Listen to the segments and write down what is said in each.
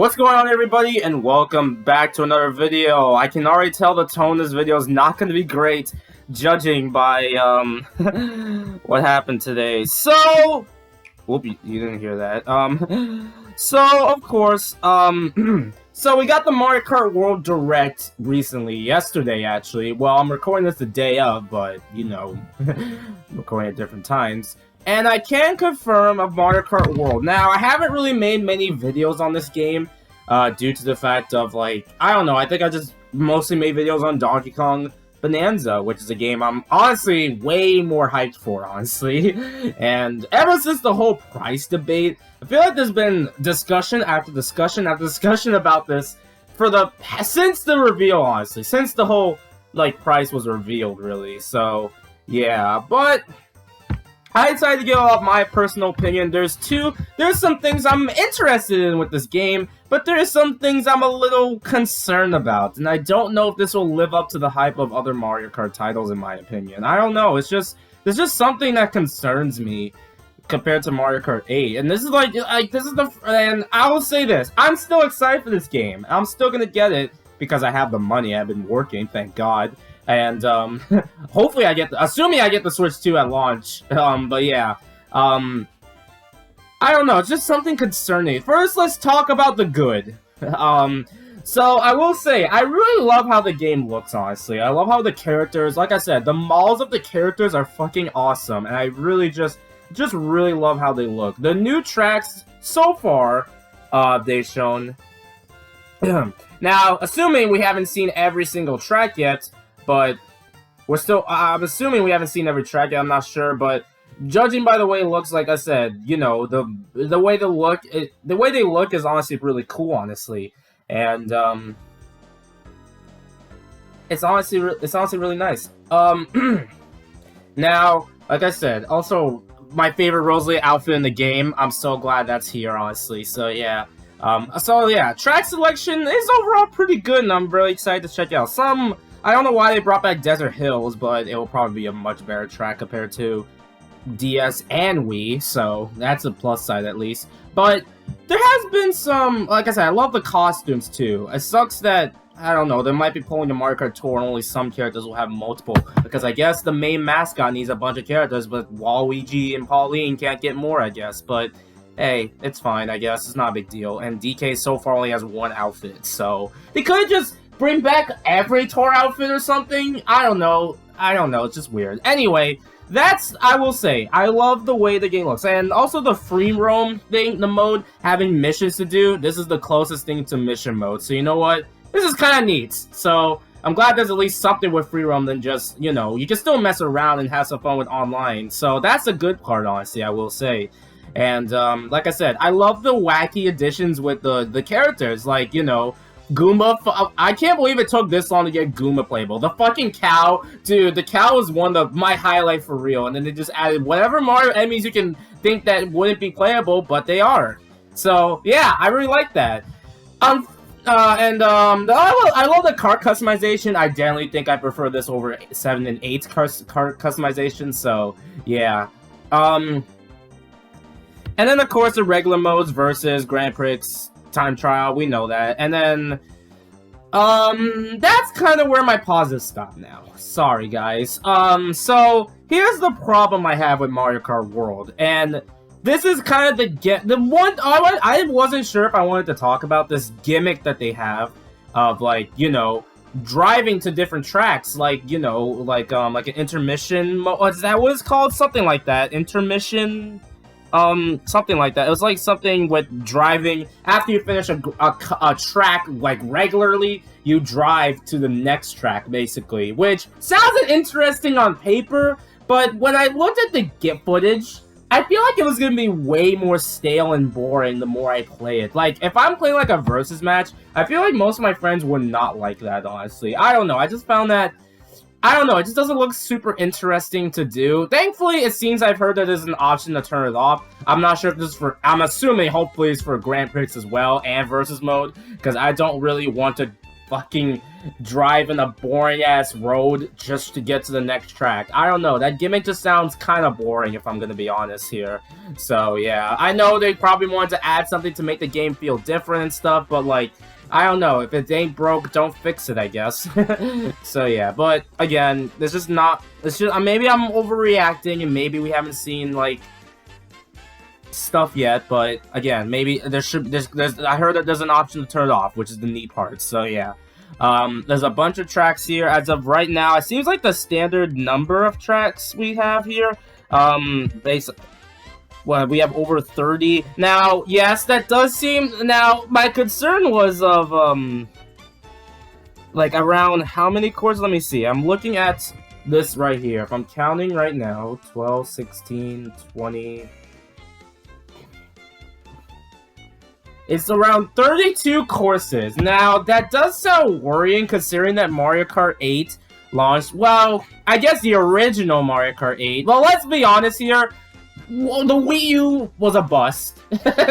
What's going on, everybody, and welcome back to another video. I can already tell the tone of this video is not going to be great, judging by, what happened today. So, whoop, you didn't hear that. So, of course, so we got the Mario Kart World Direct recently, yesterday, actually. Well, I'm recording this the day of, but, you know, recording at different times. And I can confirm of Mario Kart World. Now, I haven't really made many videos on this game, due to the fact of, like, I don't know, I think I just mostly made videos on Donkey Kong Bonanza, which is a game I'm honestly way more hyped for, honestly. And ever since the whole price debate, I feel like there's been discussion after discussion after discussion about this since the reveal, honestly. Since the whole, like, price was revealed, really. So, yeah, but I decided to give off my personal opinion. There's some things I'm interested in with this game, but there's some things I'm a little concerned about, and I don't know if this will live up to the hype of other Mario Kart titles, in my opinion. I don't know, there's just something that concerns me compared to Mario Kart 8, and this is and I will say this, I'm still excited for this game. I'm still gonna get it, because I have the money, I've been working, thank God. And, hopefully assuming I get the Switch 2 at launch, but yeah, I don't know, it's just something concerning. First, let's talk about the good. So I will say, I really love how the game looks, honestly. I love how the characters, like I said, the models of the characters are fucking awesome, and I really just really love how they look. The new tracks, so far, they've shown. Now, assuming we haven't seen every single track yet, but I'm assuming we haven't seen every track yet, I'm not sure, but judging by the way it looks, like I said, you know, the way they look is honestly really cool, honestly. And, it's honestly really nice. Now, like I said, also, my favorite Rosalie outfit in the game, I'm so glad that's here, honestly, so yeah. So yeah, track selection is overall pretty good, and I'm really excited to check out. I don't know why they brought back Desert Hills, but it will probably be a much better track compared to DS and Wii, so that's a plus side at least. But there has been some, like I said, I love the costumes too. It sucks that, I don't know, they might be pulling the Mario Kart Tour and only some characters will have multiple, because I guess the main mascot needs a bunch of characters, but Waluigi and Pauline can't get more, I guess. But hey, it's fine, I guess. It's not a big deal. And DK so far only has one outfit, so they could just bring back every tour outfit or something? I don't know, it's just weird. Anyway, I will say, I love the way the game looks. And also the free roam thing, the mode, having missions to do, this is the closest thing to mission mode. So you know what? This is kind of neat. So I'm glad there's at least something with free roam than just, you know, you can still mess around and have some fun with online. So that's a good part, honestly, I will say. And like I said, I love the wacky additions with the characters, like, you know, Goomba. I can't believe it took this long to get Goomba playable. The fucking cow, dude, the cow is one of my highlight for real, and then they just added whatever Mario enemies you can think that wouldn't be playable, but they are. So, yeah, I really like that. I love the kart customization. I generally think I prefer this over 7 and 8 kart customization, so, yeah. And then, of course, the regular modes versus Grand Prix time trial, we know that. And then, that's kind of where my pauses stop now. Sorry, guys. So, here's the problem I have with Mario Kart World. And this is kind of I wasn't sure if I wanted to talk about this gimmick that they have of, like, you know, driving to different tracks, like, you know, like an intermission is that what it's called? Something like that. Intermission, something like that. It was like something with driving after you finish a track, like, regularly, you drive to the next track, basically, which sounds interesting on paper, but when I looked at the GIF footage, I feel like it was gonna be way more stale and boring the more I play it. Like, if I'm playing like a versus match, I feel like most of my friends would not like that, honestly. I don't know, I just found that, I don't know, it just doesn't look super interesting to do. Thankfully, it seems I've heard that there's an option to turn it off. I'm not sure if this is for, I'm assuming hopefully it's for Grand Prix as well, and versus mode, because I don't really want to fucking driving a boring-ass road just to get to the next track. I don't know, that gimmick just sounds kind of boring if I'm gonna be honest here. So yeah, I know they probably wanted to add something to make the game feel different and stuff, but like, I don't know, if it ain't broke, don't fix it, I guess. So yeah, but again, this is not, it's just, maybe I'm overreacting and maybe we haven't seen like stuff yet, but again, maybe there's I heard that there's an option to turn it off, which is the neat part. So yeah, there's a bunch of tracks here as of right now. It seems like the standard number of tracks we have here. Well, we have over 30 now. Yes, that does seem. Now my concern was of like around how many courses. Let me see. I'm looking at this right here. If I'm counting right now, 12, 16, 20. It's around 32 courses. Now, that does sound worrying considering that Mario Kart 8 launched, well, I guess the original Mario Kart 8. Well, let's be honest here, well, the Wii U was a bust.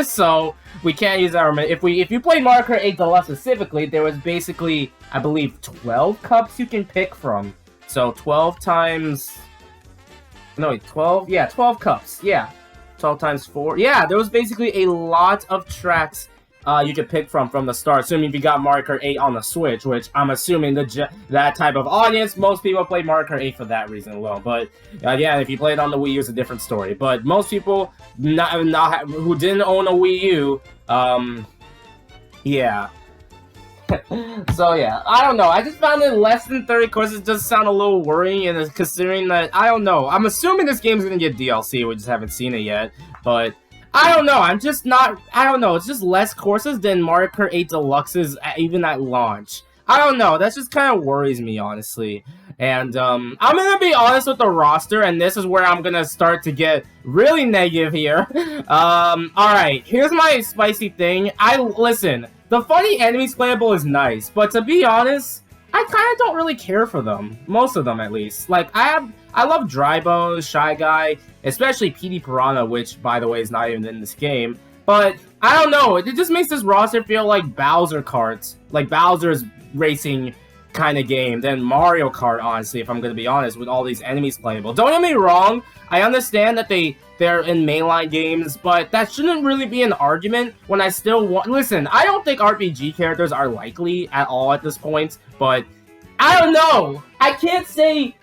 So, we can't use our... If you play Mario Kart 8 Deluxe specifically, there was basically, I believe, 12 cups you can pick from. So, 12 times... No, 12? Yeah, 12 cups. Yeah. 12 times 4. Yeah, there was basically a lot of tracks you could pick from the start, assuming if you got Mario Kart 8 on the Switch, which I'm assuming that type of audience, most people play Mario Kart 8 for that reason alone. But again, if you play it on the Wii U, it's a different story. But most people who didn't own a Wii U, yeah. So yeah, I don't know. I just found it less than 30 courses does sound a little worrying, and considering that, I don't know. I'm assuming this game's gonna get DLC, we just haven't seen it yet. But I don't know. I'm just not. I don't know. It's just less courses than Mario Kart 8 Deluxe's even at launch. I don't know. That just kind of worries me, honestly. And I'm gonna be honest with the roster, and this is where I'm gonna start to get really negative here. All right. Here's my spicy thing. Listen. The funny enemies playable is nice, but to be honest, I kind of don't really care for them. Most of them, at least. Like, I love Drybones, Shy Guy, especially PD Piranha, which, by the way, is not even in this game. But, I don't know, it just makes this roster feel like Bowser Karts. Like, Bowser's racing kind of game than Mario Kart, honestly, if I'm going to be honest, with all these enemies playable. Don't get me wrong, I understand that they're in mainline games, but that shouldn't really be an argument when I still want... Listen, I don't think RPG characters are likely at all at this point, but I don't know. I can't say...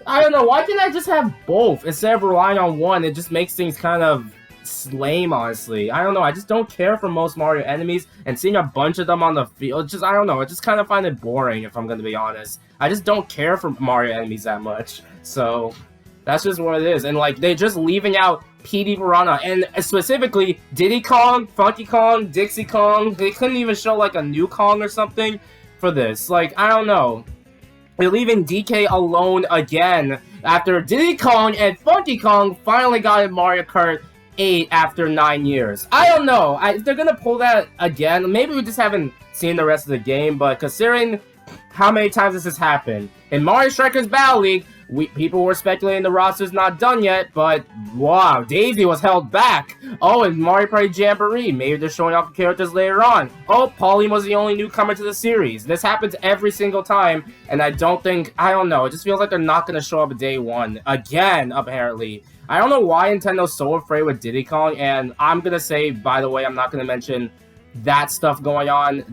I don't know. Why can't I just have both instead of relying on one? It just makes things kind of lame, honestly. I don't know. I just don't care for most Mario enemies, and seeing a bunch of them on the field, just, I don't know. I just kind of find it boring, if I'm going to be honest. I just don't care for Mario enemies that much, so... That's just what it is. And, like, they're just leaving out PD Piranha. And specifically, Diddy Kong, Funky Kong, Dixie Kong. They couldn't even show, like, a new Kong or something for this. Like, I don't know. They're leaving DK alone again after Diddy Kong and Funky Kong finally got in Mario Kart 8 after 9 years. I don't know. If they're gonna pull that again, maybe we just haven't seen the rest of the game, but considering how many times this has happened, in Mario Strikers Battle League, people were speculating the roster's not done yet, but wow, Daisy was held back. Oh, and Mario Party Jamboree, maybe they're showing off the characters later on. Oh, Pauline was the only newcomer to the series. This happens every single time, and I don't know, it just feels like they're not going to show up day one. Again, apparently. I don't know why Nintendo's so afraid with Diddy Kong, and I'm going to say, by the way, I'm not going to mention that stuff going on.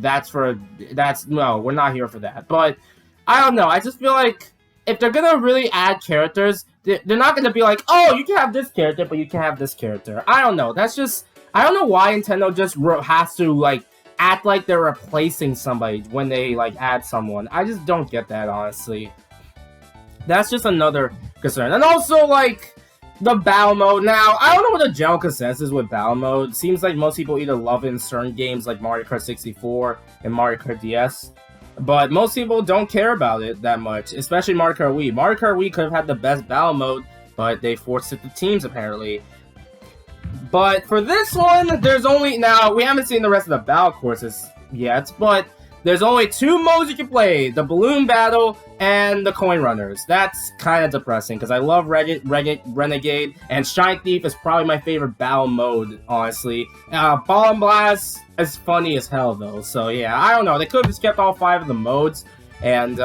No, we're not here for that. But, I don't know, I just feel like if they're gonna really add characters, they're not gonna be like, oh, you can have this character, but you can't have this character. I don't know. That's just... I don't know why Nintendo just has to, like, act like they're replacing somebody when they, like, add someone. I just don't get that, honestly. That's just another concern. And also, like, the battle mode. Now, I don't know what the general consensus is with battle mode. It seems like most people either love it in certain games like Mario Kart 64 and Mario Kart DS. But most people don't care about it that much, especially Mario Kart Wii. Mario Kart Wii could have had the best battle mode, but they forced it to teams, apparently. But for this one, there's only... Now, we haven't seen the rest of the battle courses yet, but there's only 2 modes you can play: the balloon battle and the coin runners. That's kind of depressing because I love Renegade, and Shine Thief is probably my favorite battle mode, honestly. Ball and Blast is funny as hell though, so yeah, I don't know. They could have just kept all 5 of the modes, and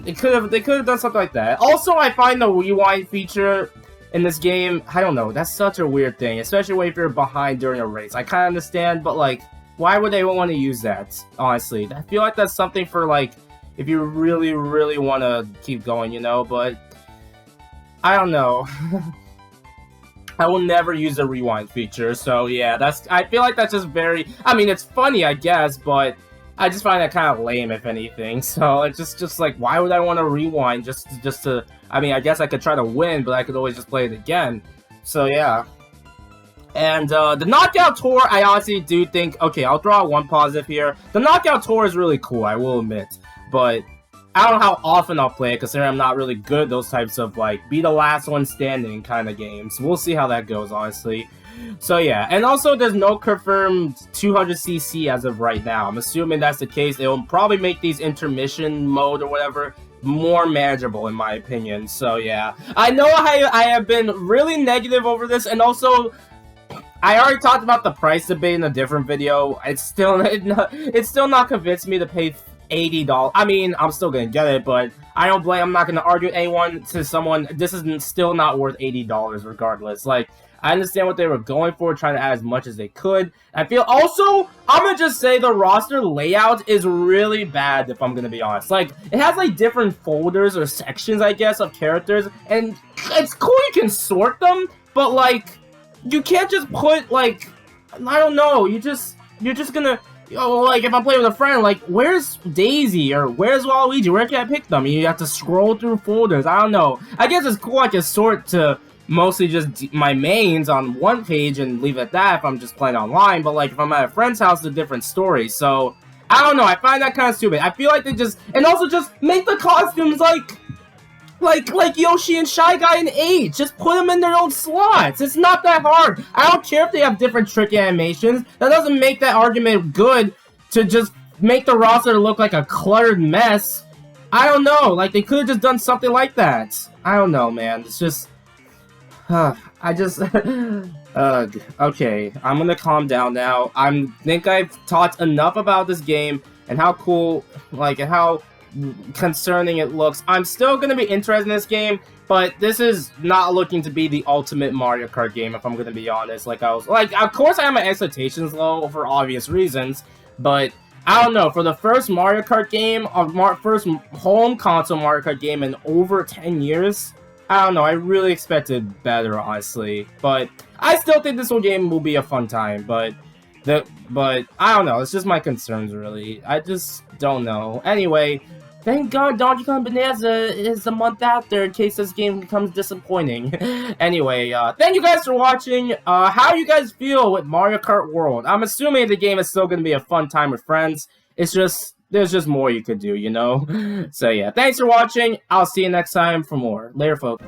they could have done something like that. Also, I find the rewind feature in this game, I don't know, that's such a weird thing, especially if you're behind during a race. I kind of understand, but like, why would they want to use that, honestly? I feel like that's something for, like, if you really, really want to keep going, you know? But, I don't know. I will never use the rewind feature, so yeah, I feel like that's just very, I mean, it's funny, I guess, but I just find that kind of lame, if anything. So, it's just like, why would I want to rewind just to, I mean, I guess I could try to win, but I could always just play it again. So, yeah. And the Knockout Tour, I honestly do think, okay, I'll throw out one positive here. The Knockout Tour is really cool, I will admit. But I don't know how often I'll play it, considering I'm not really good at those types of, like, be the last one standing kind of games. We'll see how that goes, honestly. So yeah, and also there's no confirmed 200cc as of right now. I'm assuming that's the case. It'll probably make these intermission mode or whatever more manageable, in my opinion. So yeah, I know I have been really negative over this, and also I already talked about the price debate in a different video. It's still not convinced me to pay $80. I mean, I'm still gonna get it, but I'm not gonna argue anyone to someone. This is still not worth $80 regardless. Like, I understand what they were going for, trying to add as much as they could. I feel also, I'm gonna just say the roster layout is really bad, if I'm gonna be honest. Like, it has like different folders or sections, I guess, of characters, and it's cool you can sort them, but like, you can't just put like, I don't know, you're just gonna, like, if I'm playing with a friend, like, where's Daisy or where's Waluigi? Where can I pick them? You have to scroll through folders. I don't know. I guess it's cool I can sort to mostly just my mains on one page and leave it at that if I'm just playing online, but like if I'm at a friend's house, it's a different story. So I don't know, I find that kind of stupid. I feel like they just, and also just make the costumes like Yoshi and Shy Guy and H. Just put them in their own slots. It's not that hard. I don't care if they have different trick animations. That doesn't make that argument good to just make the roster look like a cluttered mess. I don't know, like they could have just done something like that. I don't know, man. It's just I just, okay, I'm gonna calm down now. I think I've talked enough about this game and how cool, like, and how concerning it looks. I'm still gonna be interested in this game, but this is not looking to be the ultimate Mario Kart game, if I'm gonna be honest. Like, of course I have my expectations low for obvious reasons, but I don't know, for the first Mario Kart game, first home console Mario Kart game in over 10 years, I don't know, I really expected better, honestly. But I still think this whole game will be a fun time, but I don't know, it's just my concerns, really. I just don't know. Anyway, thank God Donkey Kong Bonanza is a month after in case this game becomes disappointing. Anyway, thank you guys for watching. How do you guys feel with Mario Kart World? I'm assuming the game is still going to be a fun time with friends. It's just, there's just more you could do, you know? So yeah, thanks for watching. I'll see you next time for more. Later, folks.